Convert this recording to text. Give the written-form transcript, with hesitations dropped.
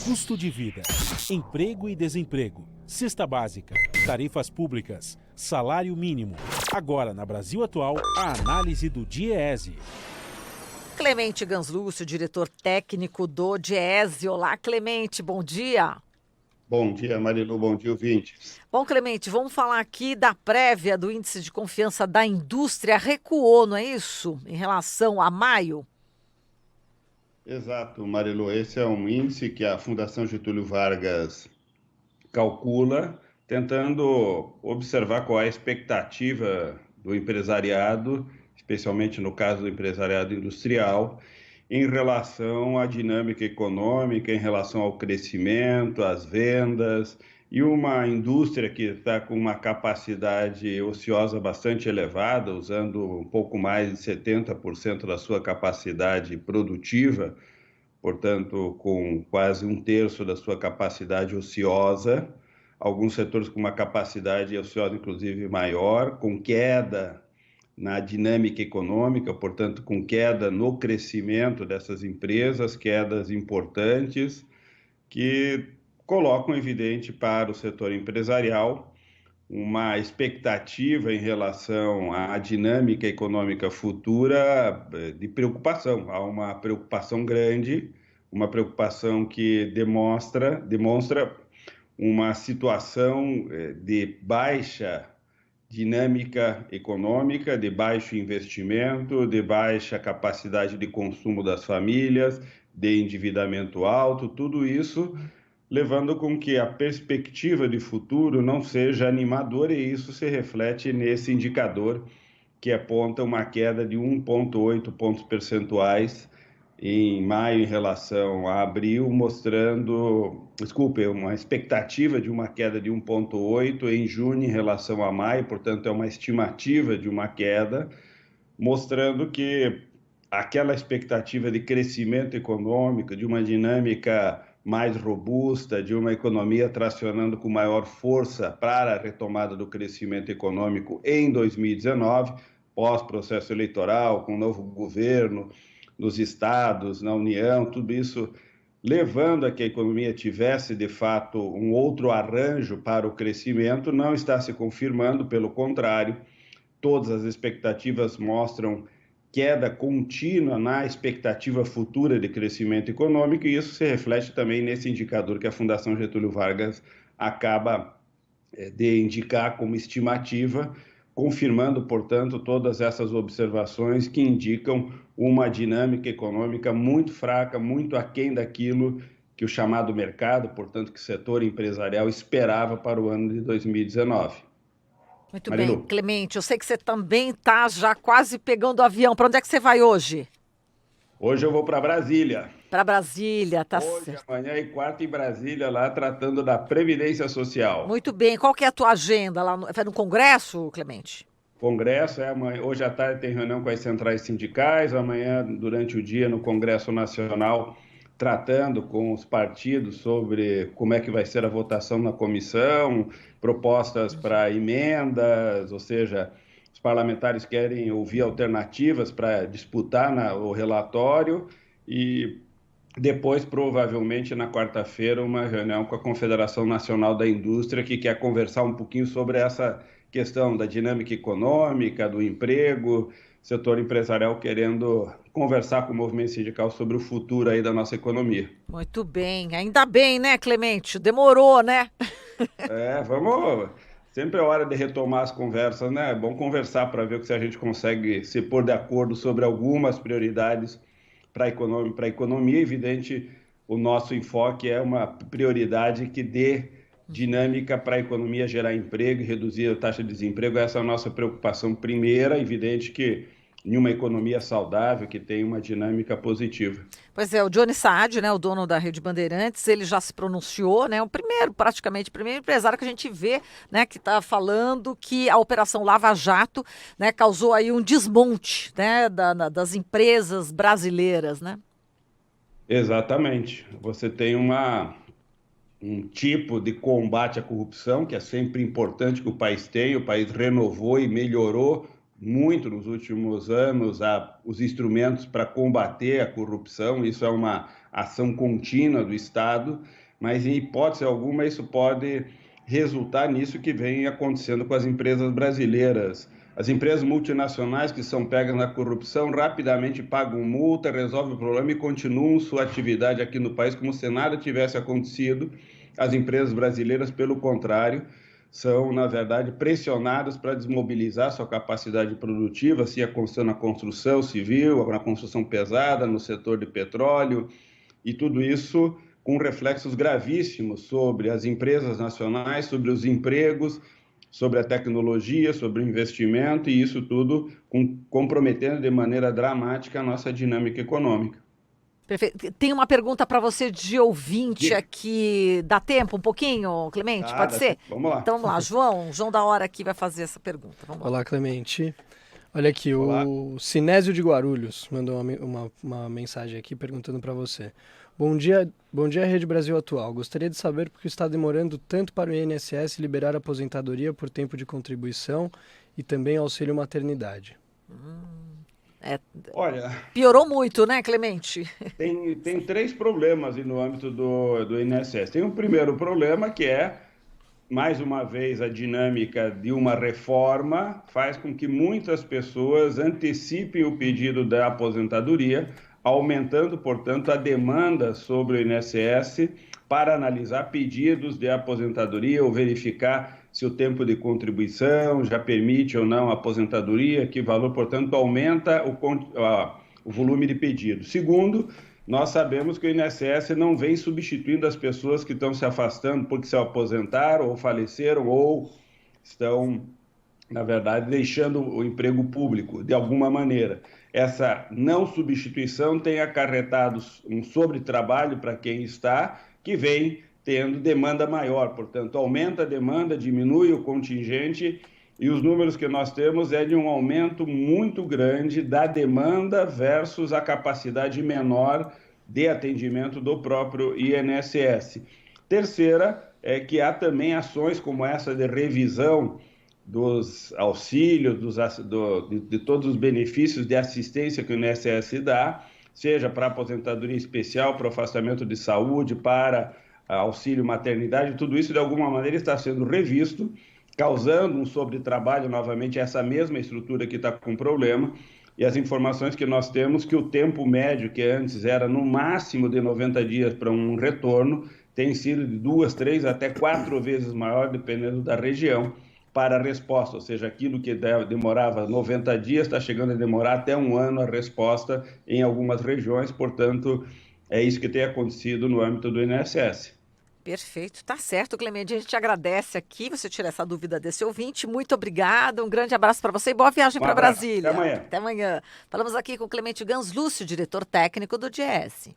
Custo de vida, emprego e desemprego, cesta básica, tarifas públicas, salário mínimo. Agora, na Brasil Atual, a análise do DIEESE. Clemente Ganslúcio, diretor técnico do DIEESE. Olá, Clemente, bom dia. Bom dia, Marilu, bom dia, ouvintes. Bom, Clemente, vamos falar aqui da prévia do índice de confiança da indústria. Recuou, não é isso? Em relação a maio? Exato, Marilu, esse é um índice que a Fundação Getúlio Vargas calcula, tentando observar qual é a expectativa do empresariado, especialmente no caso do empresariado industrial, em relação à dinâmica econômica, em relação ao crescimento, às vendas, e uma indústria que está com uma capacidade ociosa bastante elevada, usando um pouco mais de 70% da sua capacidade produtiva, portanto, com quase um terço da sua capacidade ociosa, alguns setores com uma capacidade ociosa, inclusive, maior, com queda na dinâmica econômica, portanto, com queda no crescimento dessas empresas, quedas importantes, que colocam evidente para o setor empresarial uma expectativa em relação à dinâmica econômica futura de preocupação. Há uma preocupação grande, uma preocupação que demonstra uma situação de baixa dinâmica econômica, de baixo investimento, de baixa capacidade de consumo das famílias, de endividamento alto, tudo isso levando com que a perspectiva de futuro não seja animadora, e isso se reflete nesse indicador que aponta uma queda de 1,8 pontos percentuais em maio em relação a abril, uma expectativa de uma queda de 1,8 em junho em relação a maio, portanto é uma estimativa de uma queda, mostrando que aquela expectativa de crescimento econômico, de uma dinâmica mais robusta, de uma economia tracionando com maior força para a retomada do crescimento econômico em 2019, pós-processo eleitoral, com o novo governo nos estados, na União, tudo isso levando a que a economia tivesse, de fato, um outro arranjo para o crescimento, não está se confirmando, pelo contrário, todas as expectativas mostram queda contínua na expectativa futura de crescimento econômico, e isso se reflete também nesse indicador que a Fundação Getúlio Vargas acaba de indicar como estimativa, confirmando, portanto, todas essas observações que indicam uma dinâmica econômica muito fraca, muito aquém daquilo que o chamado mercado, portanto, que o setor empresarial esperava para o ano de 2019. Muito Marilu. bem, Clemente, eu sei que você também está já quase pegando o avião. Para onde é que você vai hoje? Hoje eu vou para Brasília. Para Brasília, tá Hoje, certo. amanhã e quarta em Brasília, lá tratando da Previdência Social. Muito bem, qual que é a tua agenda lá vai no Congresso, Clemente? Congresso amanhã, hoje à tarde tem reunião com as centrais sindicais, amanhã durante o dia no Congresso Nacional, tratando com os partidos sobre como é que vai ser a votação na comissão, propostas para emendas, ou seja, os parlamentares querem ouvir alternativas para disputar o relatório, e depois, provavelmente, na quarta-feira, uma reunião com a Confederação Nacional da Indústria, que quer conversar um pouquinho sobre essa questão da dinâmica econômica, do emprego, setor empresarial querendo conversar com o movimento sindical sobre o futuro aí da nossa economia. Muito bem, ainda bem, né, Clemente? Demorou, né? Vamos... Sempre é hora de retomar as conversas, né? É bom conversar para ver se a gente consegue se pôr de acordo sobre algumas prioridades para a economia. Evidente, o nosso enfoque é uma prioridade que dê dinâmica para a economia gerar emprego e reduzir a taxa de desemprego. Essa é a nossa preocupação primeira. Evidente que em uma economia saudável, que tem uma dinâmica positiva. Pois é, o Johnny Saad, né, o dono da Rede Bandeirantes, ele já se pronunciou, né, praticamente o primeiro empresário que a gente vê, né, que está falando que a Operação Lava Jato, né, causou aí um desmonte, né, das empresas brasileiras, né? Exatamente. Você tem um tipo de combate à corrupção que é sempre importante que o país tenha. O país renovou e melhorou muito nos últimos anos os instrumentos para combater a corrupção. Isso é uma ação contínua do Estado, mas em hipótese alguma isso pode resultar nisso que vem acontecendo com as empresas brasileiras. As empresas multinacionais que são pegas na corrupção rapidamente pagam multa, resolvem o problema e continuam sua atividade aqui no país como se nada tivesse acontecido. As empresas brasileiras, pelo contrário, são, na verdade, pressionadas para desmobilizar sua capacidade produtiva, assim aconteceu na construção civil, na construção pesada, no setor de petróleo, e tudo isso com reflexos gravíssimos sobre as empresas nacionais, sobre os empregos, sobre a tecnologia, sobre o investimento, e isso tudo comprometendo de maneira dramática a nossa dinâmica econômica. Perfeito. Tem uma pergunta para você de ouvinte aqui. Dá tempo um pouquinho, Clemente? Pode ser? Vamos lá. Então vamos lá, João da Hora aqui vai fazer essa pergunta. Vamos lá. Olá, Clemente. Olha aqui, Olá. O Sinésio de Guarulhos mandou uma mensagem aqui perguntando para você. Bom dia, Rede Brasil Atual. Gostaria de saber por que está demorando tanto para o INSS liberar a aposentadoria por tempo de contribuição e também auxílio maternidade. Olha, piorou muito, né, Clemente? Tem 3 problemas no âmbito do INSS. Tem um primeiro problema que é, mais uma vez, a dinâmica de uma reforma faz com que muitas pessoas antecipem o pedido da aposentadoria, aumentando, portanto, a demanda sobre o INSS para analisar pedidos de aposentadoria ou verificar se o tempo de contribuição já permite ou não a aposentadoria, que valor, portanto, aumenta o volume de pedidos. Segundo, nós sabemos que o INSS não vem substituindo as pessoas que estão se afastando porque se aposentaram ou faleceram ou estão, na verdade, deixando o emprego público de alguma maneira. Essa não substituição tem acarretado um sobretrabalho para quem está, que vem tendo demanda maior, portanto, aumenta a demanda, diminui o contingente, e os números que nós temos é de um aumento muito grande da demanda versus a capacidade menor de atendimento do próprio INSS. Terceira, é que há também ações como essa de revisão dos auxílios, de todos os benefícios de assistência que o INSS dá, seja para aposentadoria especial, para o afastamento de saúde, para auxílio maternidade, tudo isso de alguma maneira está sendo revisto, causando um sobretrabalho novamente essa mesma estrutura que está com problema, e as informações que nós temos que o tempo médio, que antes era no máximo de 90 dias para um retorno, tem sido de 2, 3, até 4 vezes maior, dependendo da região, para a resposta, ou seja, aquilo que demorava 90 dias está chegando a demorar até 1 ano a resposta em algumas regiões, portanto, é isso que tem acontecido no âmbito do INSS. Perfeito, tá certo, Clemente. A gente agradece aqui você tirar essa dúvida desse ouvinte. Muito obrigada, um grande abraço para você e boa viagem para Brasília. Até amanhã. Até amanhã. Falamos aqui com o Clemente Ganslúcio, diretor técnico do DIEESE.